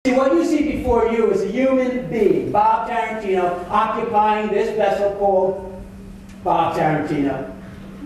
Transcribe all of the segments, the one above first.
See, what you see before you is a human being, Bob Tarantino, occupying this vessel called Bob Tarantino.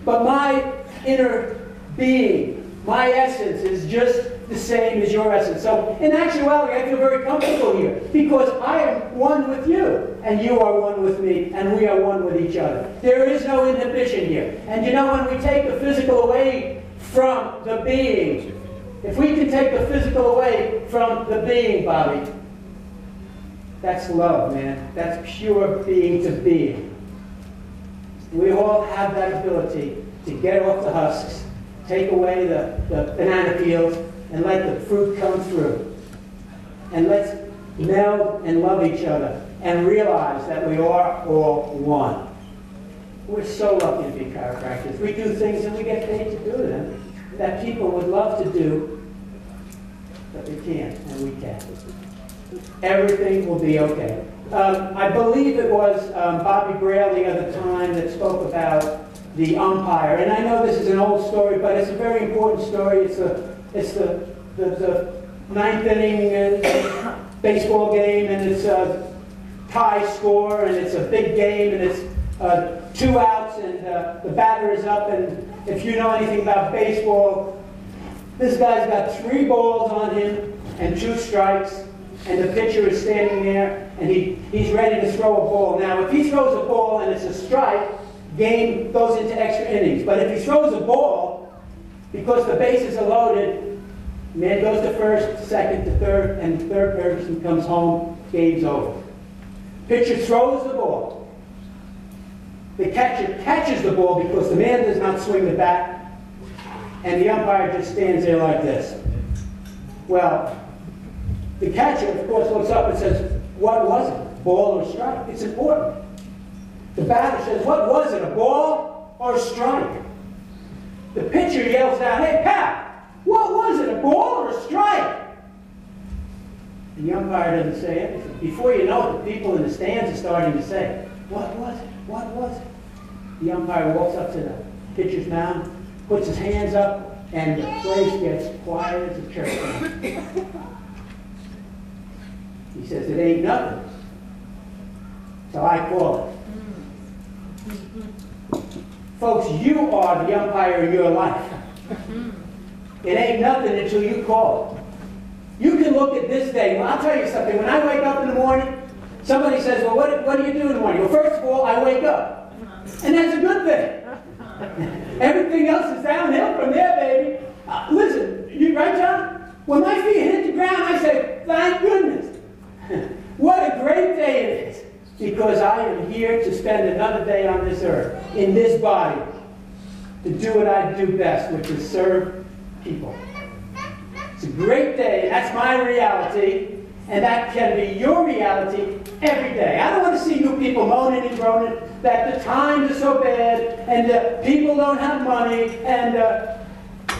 But my inner being, my essence, is just the same as your essence. So, in actuality, I feel very comfortable here because I am one with you, and you are one with me, and we are one with each other. There is no inhibition here. And you know, when we take the physical away from the being, if we can take the physical away from the being, Bobby, that's love, man. That's pure being to being. We all have that ability to get off the husks, take away the banana peels, and let the fruit come through. And let's meld and love each other and realize that we are all one. We're so lucky to be chiropractors. We do things and we get paid to do them that people would love to do, but they can't, and we can. Everything will be okay. I believe it was Bobby Braille the other time that spoke about the umpire. And I know this is an old story, but it's a very important story. It's the ninth inning baseball game, and it's a tie score, and it's a big game, and it's 2 outs, and the batter is up. And if you know anything about baseball, this guy's got 3 balls on him and 2 strikes, and the pitcher is standing there, and he's ready to throw a ball. Now, if he throws a ball and it's a strike, game goes into extra innings. But if he throws a ball, because the bases are loaded, man goes to first, second to third, and the third person comes home, game's over. Pitcher throws the ball. The catcher catches the ball because the man does not swing the bat, and the umpire just stands there like this. Well, the catcher, of course, looks up and says, what was it, ball or strike? It's important. The batter says, what was it, a ball or a strike? The pitcher yells out, hey, Pat, what was it, a ball or a strike? The umpire doesn't say anything. Before you know it, the people in the stands are starting to say, what was it, what was it? The umpire walks up to the pitcher's mound, puts his hands up, and the place gets quiet as a church. He says, it ain't nothing. So I call it. Folks, you are the umpire in your life. It ain't nothing until you call it. You can look at this day. Well, I'll tell you something. When I wake up in the morning, somebody says, well, what do you do in the morning? Well, first of all, I wake up. And that's a good thing. Everything else is downhill from there, baby. Listen, you right, John? When my feet hit the ground, I say, thank goodness. What a great day it is. Because I am here to spend another day on this earth, in this body, to do what I do best, which is serve people. It's a great day, and that's my reality, and that can be your reality every day. I don't want to see you people moaning and groaning that the times are so bad, and people don't have money, and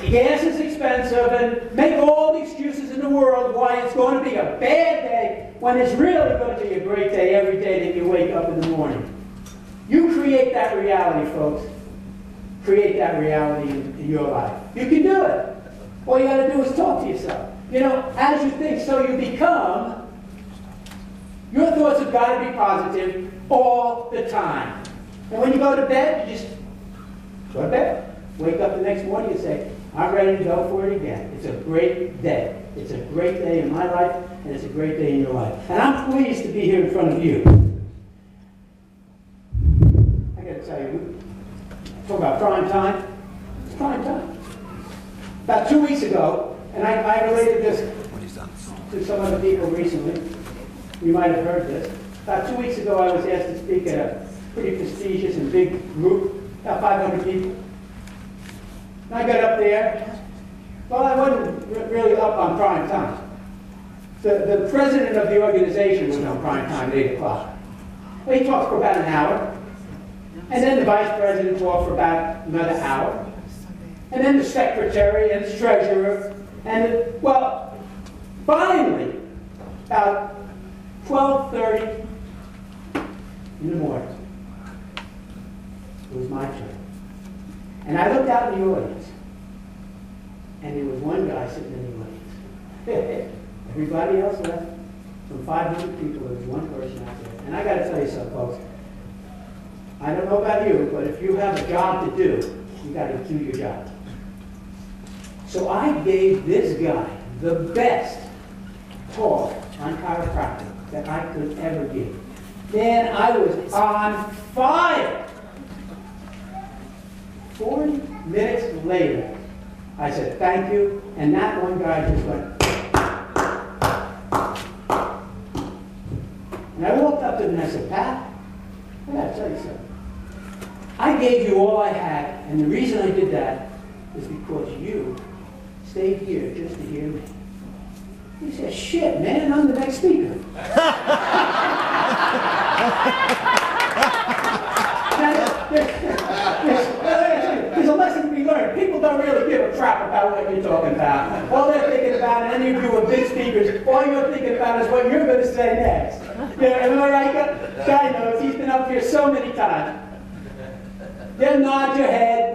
gas is expensive, and make all the excuses in the world why it's going to be a bad day, when it's really going to be a great day every day that you wake up in the morning. You create that reality, folks. Create that reality in your life. You can do it. All you got to do is talk to yourself. You know, as you think, so you become. Your thoughts have got to be positive all the time. And when you go to bed, you just go to bed. Wake up the next morning and say, I'm ready to go for it again. It's a great day. It's a great day in my life, and it's a great day in your life. And I'm pleased to be here in front of you. I got to tell you, talk about prime time. It's prime time. About 2 weeks ago, and I related this to some other people recently. You might have heard this. About 2 weeks ago, I was asked to speak at a pretty prestigious and big group, about 500 people. And I got up there. Well, I wasn't really up on prime time. The president of the organization was on prime time at 8 o'clock. Well, he talked for about an hour. And then the vice president talked for about another hour. And then the secretary and the treasurer. And, well, finally, about 12:30 in the morning, it was my turn. And I looked out in the audience, and there was one guy sitting in the audience. Everybody else left. From 500 people, there was one person out there. And I got to tell you something, folks. I don't know about you, but if you have a job to do, you got to do your job. So I gave this guy the best talk on chiropractic that I could ever give. Man, I was on fire. 40 minutes later, I said, thank you, and that one guy just went. And I walked up to him and I said, Pat, I got to tell you something. I gave you all I had, and the reason I did that is because you stayed here just to hear me. He said, shit, man, I'm the next speaker. There's a lesson to be learned. People don't really give a crap about what you're talking about. All they're thinking about, and any of you are big speakers, all you're thinking about is what you're going to say next. Am I right? Guy knows. He's been up here so many times. They'll nod your head,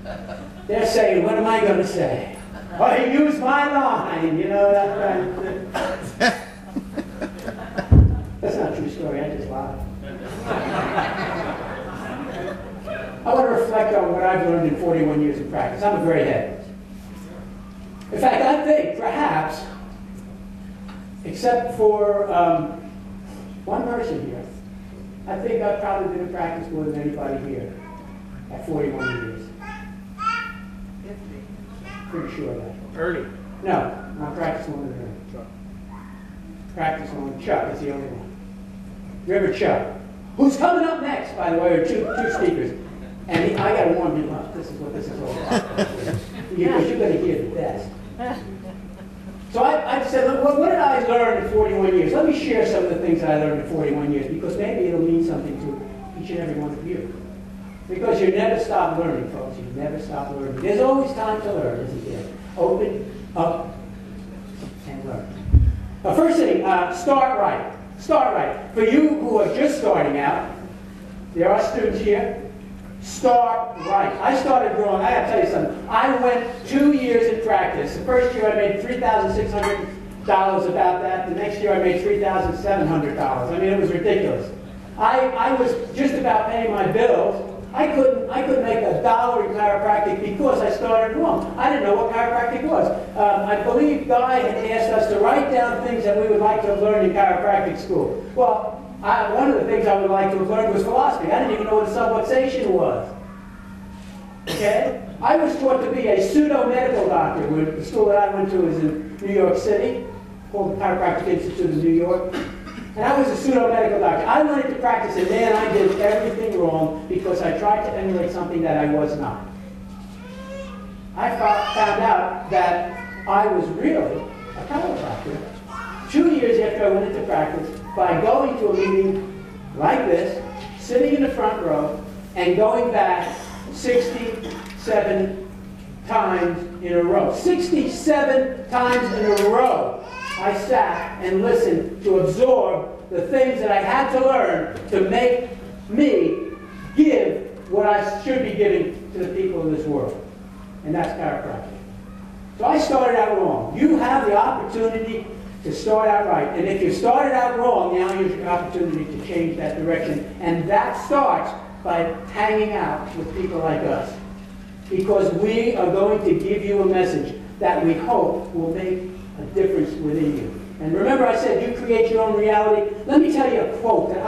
but they're saying, what am I going to say? Oh, he used my line, you know, that kind of thing. That's not a true story, I just lied. I want to reflect on what I've learned in 41 years of practice. I'm a gray head. In fact, I think, perhaps, except for one person here, I think I've probably been in practice more than anybody here at 41 years. Pretty sure of that. Ernie. No, I'm practicing one of them. Practice one. Chuck is the only one. Remember Chuck, who's coming up next, by the way, are two speakers. And I got to warm him up. This is what this is all about. Because you're going to hear the best. So I said, look, what did I learn in 41 years? Let me share some of the things that I learned in 41 years, because maybe it'll mean something to each and every one of you. Because you never stop learning, folks. You never stop learning. There's always time to learn, isn't there? Open up and learn. First thing, start right. Start right. For you who are just starting out, there are students here. Start right. I started wrong. I got to tell you something. I went 2 years in practice. The first year I made $3,600 about that. The next year I made $3,700. I mean, it was ridiculous. I was just about paying my bills. I couldn't make $1 in chiropractic because I started wrong. I didn't know what chiropractic was. I believe Guy had asked us to write down things that we would like to have learned in chiropractic school. Well, one of the things I would like to have learned was philosophy. I didn't even know what a subluxation was. Okay? I was taught to be a pseudo-medical doctor. The school that I went to was in New York City, called the Chiropractic Institute of New York. And I was a pseudo-medical doctor. I went into practice, and man, I did everything wrong because I tried to emulate something that I was not. I found out that I was really a chiropractor 2 years after I went into practice by going to a meeting like this, sitting in the front row, and going back 67 times in a row. 67 times in a row. I sat and listened to absorb the things that I had to learn to make me give what I should be giving to the people of this world. And that's chiropractic. So I started out wrong. You have the opportunity to start out right. And if you started out wrong, now here's your opportunity to change that direction. And that starts by hanging out with people like us. Because we are going to give you a message that we hope will make a difference within you. And remember I said you create your own reality? Let me tell you a quote that